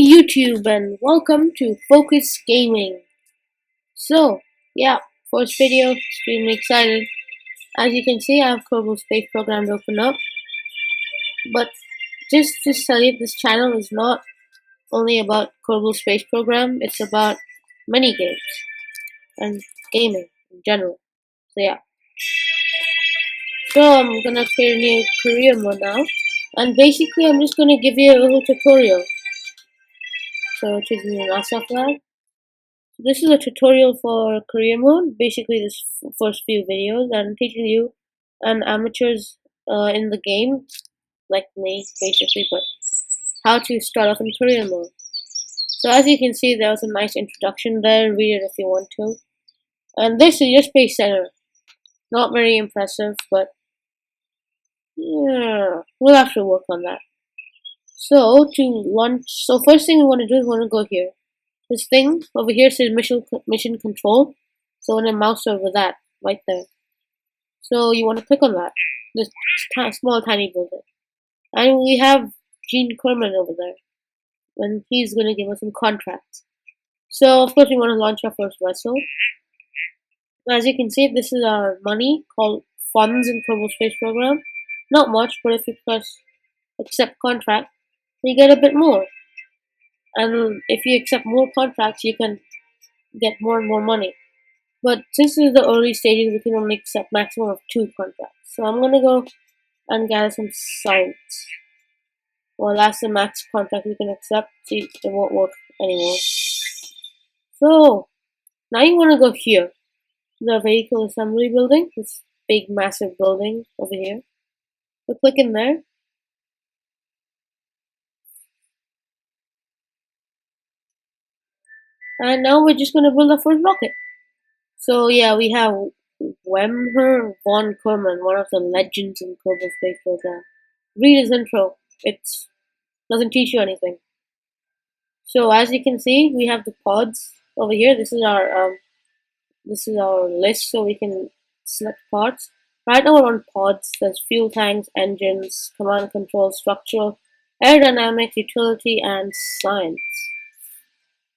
YouTube and welcome to Focus Gaming. So, yeah, first video, extremely excited. As you can see, I have Kerbal Space Program open up. But just to tell you, this channel is not only about Kerbal Space Program, it's about many games and gaming in general. So yeah. So I'm gonna create a new career mode now. And basically I'm just gonna give you a little tutorial. So choosing the NASA flag. This is a tutorial for career mode. Basically, this first few videos, I'm teaching you and amateurs in the game, like me, basically, but how to start off in career mode. So as you can see, there was a nice introduction there. Read it if you want to. And this is your space center. Not very impressive, but yeah, we'll have to work on that. So to launch, so first thing we want to do is we want to go here. This thing over here says mission control. So when I mouse over that, right there. So you want to click on that. This small tiny building. And we have Gene Kerman over there. And he's going to give us some contracts. So of course we want to launch our first vessel. As you can see, this is our money called funds in Kerbal Space Program. Not much, but if you press accept contract, you get a bit more. And if you accept more contracts, you can get more and more money. But since this is the early stages, we can only accept maximum of 2 contracts. So I'm gonna go and gather some science. Well, that's the max contract we can accept. See, it won't work anymore. So now you wanna go here. The vehicle assembly building, this big massive building over here. So click in there. And now we're just gonna build our first rocket. So yeah, we have Wemher von Kerman, one of the legends in Kerbal Space Program. Read his intro. It doesn't teach you anything. So as you can see, we have the pods over here. This is our list, so we can select pods. Right now we're on pods. There's fuel tanks, engines, command and control, structural, aerodynamics, utility, and science.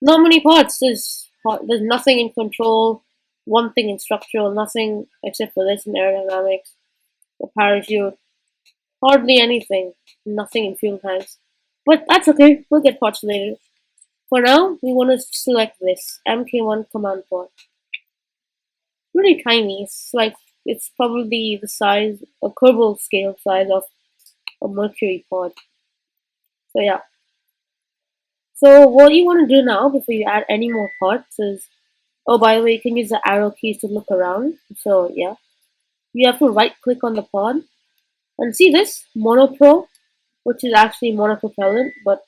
Not many pods. There's nothing in control, one thing in structural, nothing except for this in aerodynamics, the parachute, hardly anything, nothing in fuel tanks. But that's okay, we'll get pods later. For now, we want to select this MK1 command pod. Really tiny. It's probably the size, a Kerbal scale size of a Mercury pod. So yeah. So what you want to do now before you add any more pods is, oh, by the way, you can use the arrow keys to look around. So yeah, you have to right click on the pod and see this monopro, which is actually monopropellant, but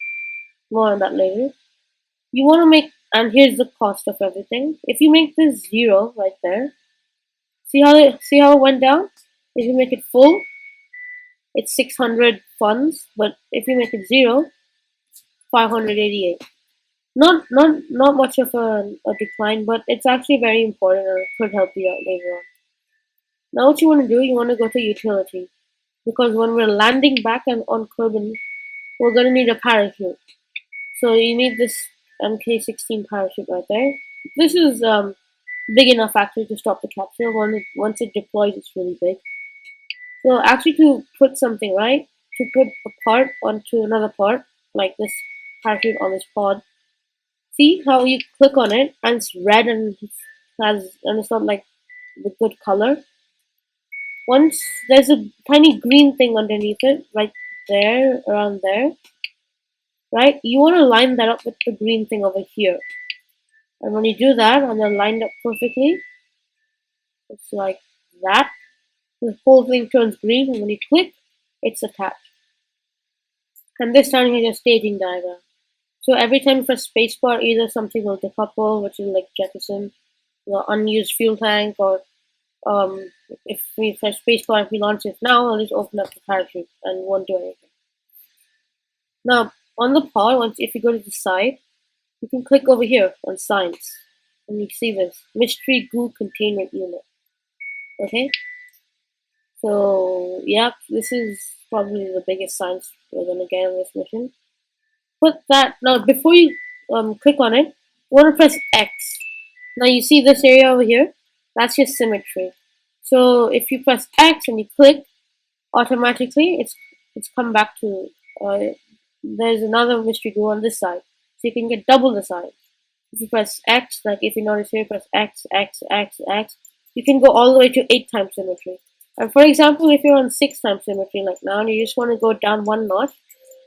more on that later. You want to make, and here's the cost of everything. If you make this 0 right there, see how it went down? If you make it full, it's 600 funds, but if you make it 0, 588. Not much of a decline, but it's actually very important and it could help you out later on. Now what you want to do, you want to go to utility, because when we're landing back on Kerbin, we're going to need a parachute. So you need this MK16 parachute right there. This is big enough actually to stop the capsule. Once it deploys, it's really big. So actually to put something right, to put a part onto another part, like this parachute on this pod, see how you click on it and it's red and it's not like the good color. Once there's a tiny green thing underneath it, right there, around there, right? You want to line that up with the green thing over here. And when you do that, and they're lined up perfectly, it's like that. The whole thing turns green, and when you click, it's attached. And this time here's your staging diagram. So every time you press spacebar, either something will decouple, which is like jettison, unused fuel tank, or if we press spacebar, if we launch it now, I'll just open up the parachute and won't do anything. Now, on the pod, if you go to the side, you can click over here on science, and you see this mystery goo containment unit. Okay, so yeah, this is probably the biggest science we're gonna get on this mission. put that now before you click on it, you want to press X. Now you see this area over here? That's your symmetry. So if you press X and you click, automatically it's come back to there's another mystery glue on this side. So you can get double the size. If you press X, like if you notice here, press X, X, X, X, you can go all the way to 8 times symmetry. And for example, if you're on 6 times symmetry like now and you just want to go down one notch,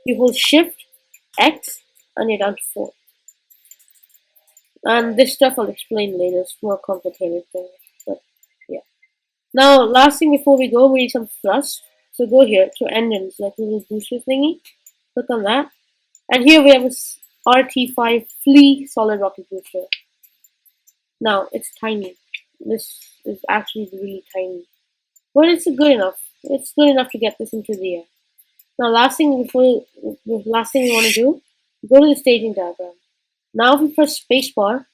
you hold Shift X and you're down to 4. And this stuff I'll explain later, it's more complicated thing. But yeah. Now, last thing before we go, we need some thrust. So go here to engines, like a little booster thingy. Click on that. And here we have a RT5 Flea solid rocket booster. Now, it's tiny. This is actually really tiny. But it's good enough. It's good enough to get this into the air. Now, last thing we want to do, go to the staging diagram. Now, if we press spacebar,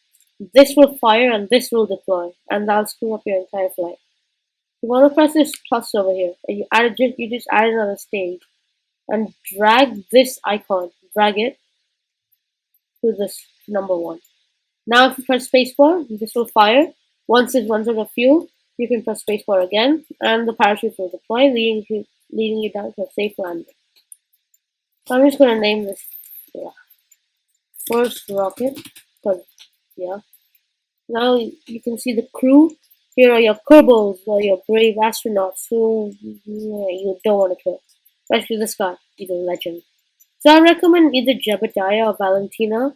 this will fire and this will deploy, and that'll screw up your entire flight. You want to press this plus over here, and you just add another stage, and drag this icon, drag it to this number 1. Now, if you press spacebar, this will fire. Once it runs out of fuel, you can press spacebar again, and the parachute will deploy, leading you down to a safe landing. So I'm just going to name this first rocket, because, yeah. Now you can see the crew. Here are your Kerbals, or your brave astronauts who you don't want to kill. Especially this guy, he's a legend. So I recommend either Jebediah or Valentina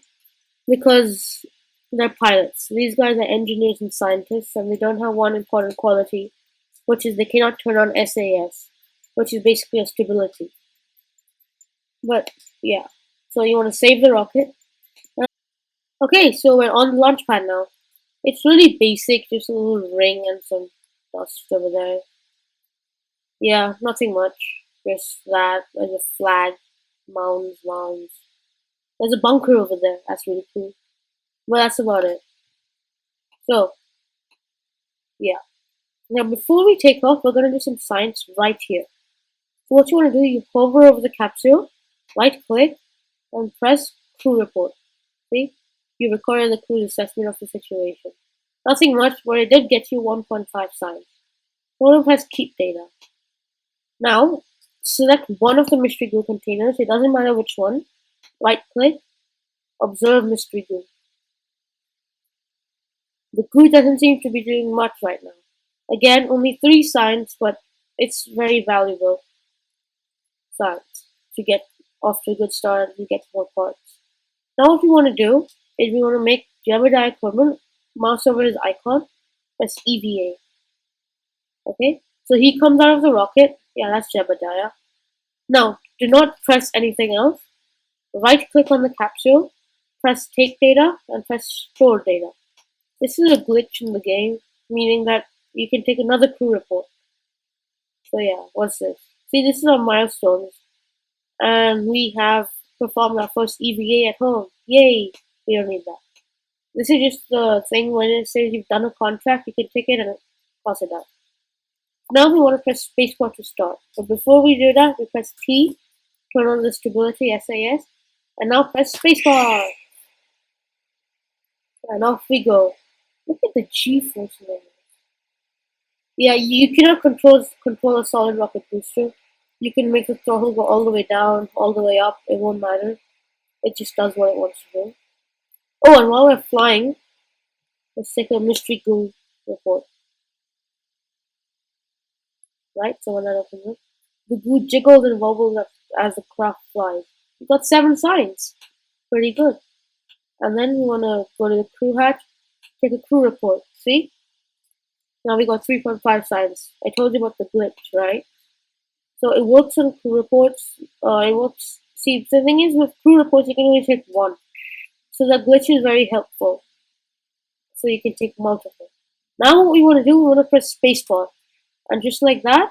because they're pilots. These guys are engineers and scientists, and they don't have one important quality, which is they cannot turn on SAS, which is basically a stability. But yeah, so you want to save the rocket. Okay, so we're on the launch pad now. It's really basic, just a little ring and some dust over there. Yeah, nothing much. Just that. There's a flag, mounds. There's a bunker over there. That's really cool. But that's about it. So, yeah. Now, before we take off, we're going to do some science right here. So, what you want to do, you hover over the capsule, right click, and press crew report. See? You recorded the crew's assessment of the situation. Nothing much, but it did get you 1.5 science. Go to press keep data. Now, select one of the mystery glue containers. It doesn't matter which one. Right click, observe mystery glue. The glue doesn't seem to be doing much right now. Again, only 3 signs, but it's very valuable signs to get off to a good start and get more parts. Now, what we want to do is we want to make Jebediah equipment, mouse over his icon, press EVA. Okay, so he comes out of the rocket. Yeah, that's Jebediah. Now, do not press anything else. Right click on the capsule, press take data, and press store data. This is a glitch in the game, meaning that you can take another crew report. So yeah, what's this? See, this is our milestones, and we have performed our first EVA at home. Yay! We don't need that. This is just the thing when it says you've done a contract, you can take it and pass it out. Now we want to press spacebar to start. But before we do that, we press T, turn on the stability SAS, and now press spacebar. And off we go. Look at the G-force man. Yeah, you cannot control a solid rocket booster. You can make the throttle go all the way down, all the way up. It won't matter. It just does what it wants to do. Oh, and while we're flying, let's take a mystery glue report. Right, so when that opens up, the glue jiggles and wobbles as the craft flies. We got 7 signs. Pretty good. And then we want to go to the crew hatch, take a crew report. See? Now we got 3.5 signs. I told you about the glitch, right? So it works on crew reports. It works. See, the thing is with crew reports, you can only take one. So the glitch is very helpful. So you can take multiple. Now what we want to do, we want to press spacebar. And just like that,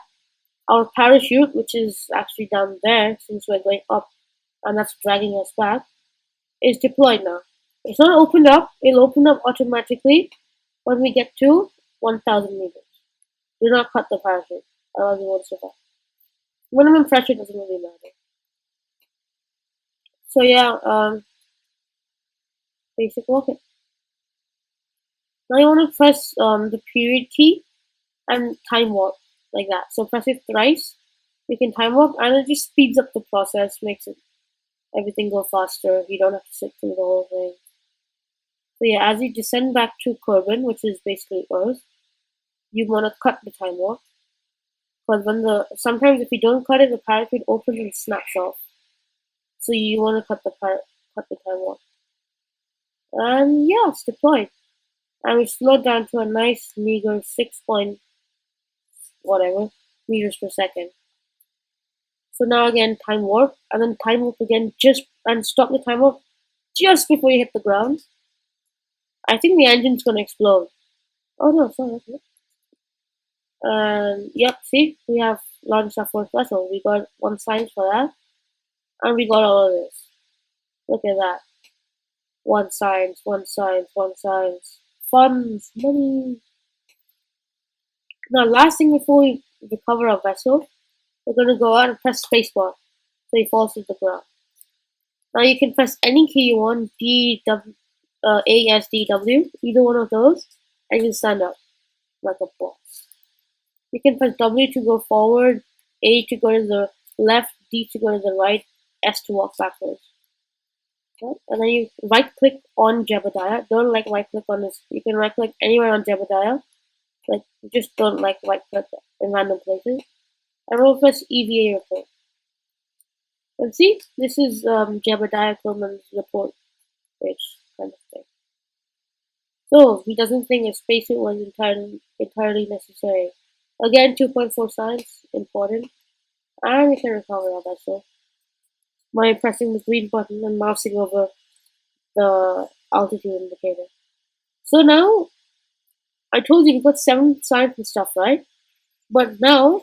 our parachute, which is actually down there since we're going up and that's dragging us back, is deployed now. It's not opened up. It'll open up automatically when we get to 1,000 meters. Do not cut the parachute, otherwise you won't survive. Minimum pressure doesn't really matter. So yeah, basic rocket. Now you want to press the period key and time warp like that. So press it thrice. You can time warp, and it just speeds up the process, makes it everything go faster. You don't have to sit through the whole thing. So yeah, as you descend back to Kerbin, which is basically Earth, you want to cut the time warp because sometimes if you don't cut it, the parachute opens and snaps off. So you want to cut the time warp. And yeah, it's deployed. And we slowed down to a nice meager 6 point whatever meters per second. So now again time warp and then time warp again just and stop the time warp just before you hit the ground. I think the engine's gonna explode. Oh no, sorry. And yep, see, we have launched our first vessel. We got one science for that, and we got all of this. Look at that. One science, one science, one science. Funds, money. Now, last thing before we recover our vessel, we're gonna go out and press spacebar so he falls to the ground. Now you can press any key you want, D, W, A, S, D, W, either one of those, and you stand up like a boss. You can press W to go forward, A to go to the left, D to go to the right, S to walk backwards. Right? And then you right click on Jebediah. Don't like right click on this. You can right click anywhere on Jebediah. Like just don't like right click in random places. And we'll press EVA report. And see, this is Jebediah Coleman's report page kind of thing. So he doesn't think a spacesuit was entirely necessary. Again, 2.4 science, important. And we can recover our vessel by pressing the green button and mousing over the altitude indicator. So now, I told you we got 7 science and stuff, right? But now,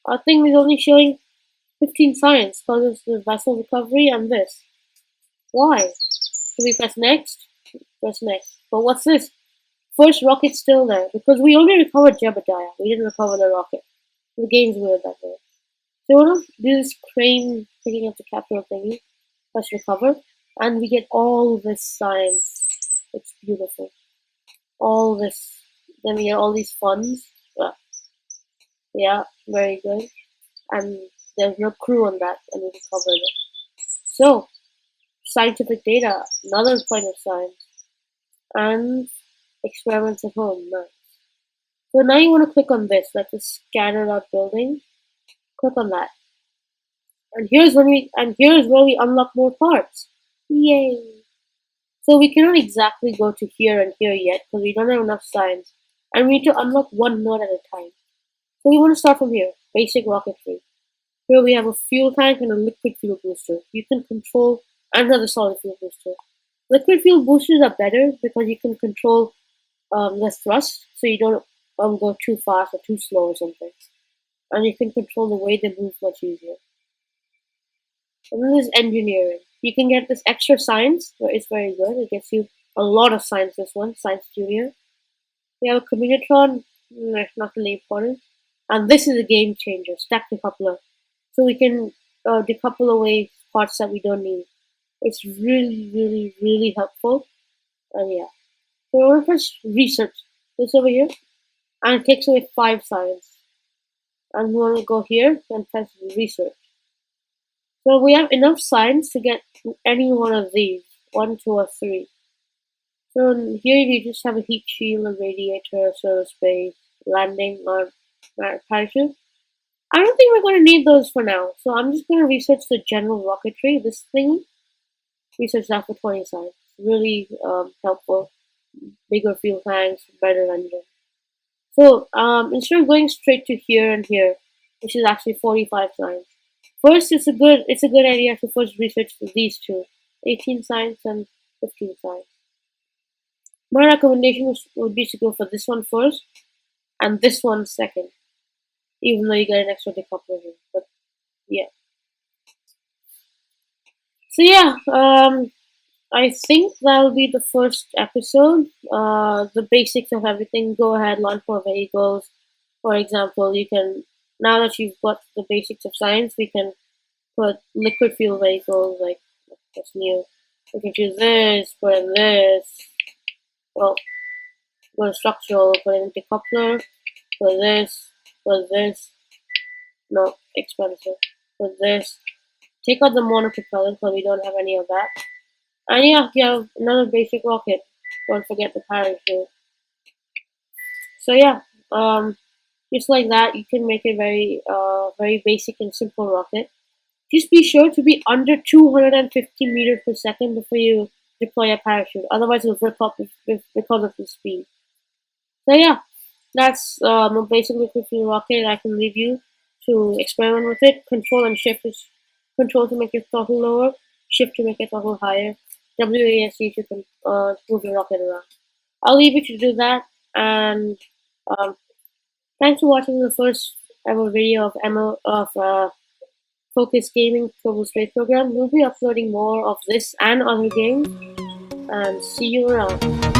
our thing is only showing 15 science because it's the vessel recovery and this. Why? So we press next, press next. But what's this? First rocket's still there because we only recovered Jebediah. We didn't recover the rocket. The game's weird that way. So we're gonna do this crane picking up the capital thingy. Press recover, and we get all this science. It's beautiful. All this. Then we get all these funds. Yeah, very good. And there's no crew on that, and we recovered it. So, scientific data, another point of science, and experiments at home. Nice. So now you want to click on this, like the scattered out building. Click on that. And here's where we unlock more parts. Yay! So we cannot exactly go to here and here yet because we don't have enough science. And we need to unlock one node at a time. So we want to start from here. Basic rocketry. Here we have a fuel tank and a liquid fuel booster. You can control another solid fuel booster. Liquid fuel boosters are better because you can control the thrust, so you don't go too fast or too slow or something. And you can control the way they move much easier. And then there's engineering. You can get this extra science, where it's very good. It gets you a lot of science, this one, Science Junior. We have a Communitron, not really important. And this is a game changer, stack decoupler. So we can decouple away parts that we don't need. It's really, really, really helpful. And yeah. So we're going to press research. This over here. And it takes away 5 science. And we want to go here and press research. So we have enough science to get any one of these. 1, 2, or 3. So here you just have a heat shield, a radiator, service space, landing, or parachute. I don't think we're going to need those for now. So I'm just going to research the general rocketry. This thing, research that for 20 science. Really helpful. Bigger fuel tanks, better engine. So instead of going straight to here and here, which is actually 45 science. First, it's a good idea to first research these two, 18 science and 15 science. My recommendation would be to go for this one first and this one second, even though you get an extra decoupler here. But yeah. So yeah, I think that'll be the first episode. The basics of everything. Go ahead, launch more vehicles. For example, you can now that you've got the basics of science, we can put liquid fuel vehicles like What's new? We can choose this, put in this. Well, go to structural, put in decoupler, put this. No, expensive. Put this. Take out the monopropellant because we don't have any of that. And yeah, you have another basic rocket. Don't forget the parachute. So yeah, just like that, you can make a very basic and simple rocket. Just be sure to be under 250 meters per second before you deploy a parachute. Otherwise, it'll rip up because of the speed. So yeah, that's basically quick for the rocket. I can leave you to experiment with it. Control and shift is control to make your throttle lower, shift to make your throttle higher. WASD to move the rocket around. I'll leave you to do that. And um, thanks for watching the first ever video of Focus Gaming Global Space Program. We'll be uploading more of this and other games. And see you around.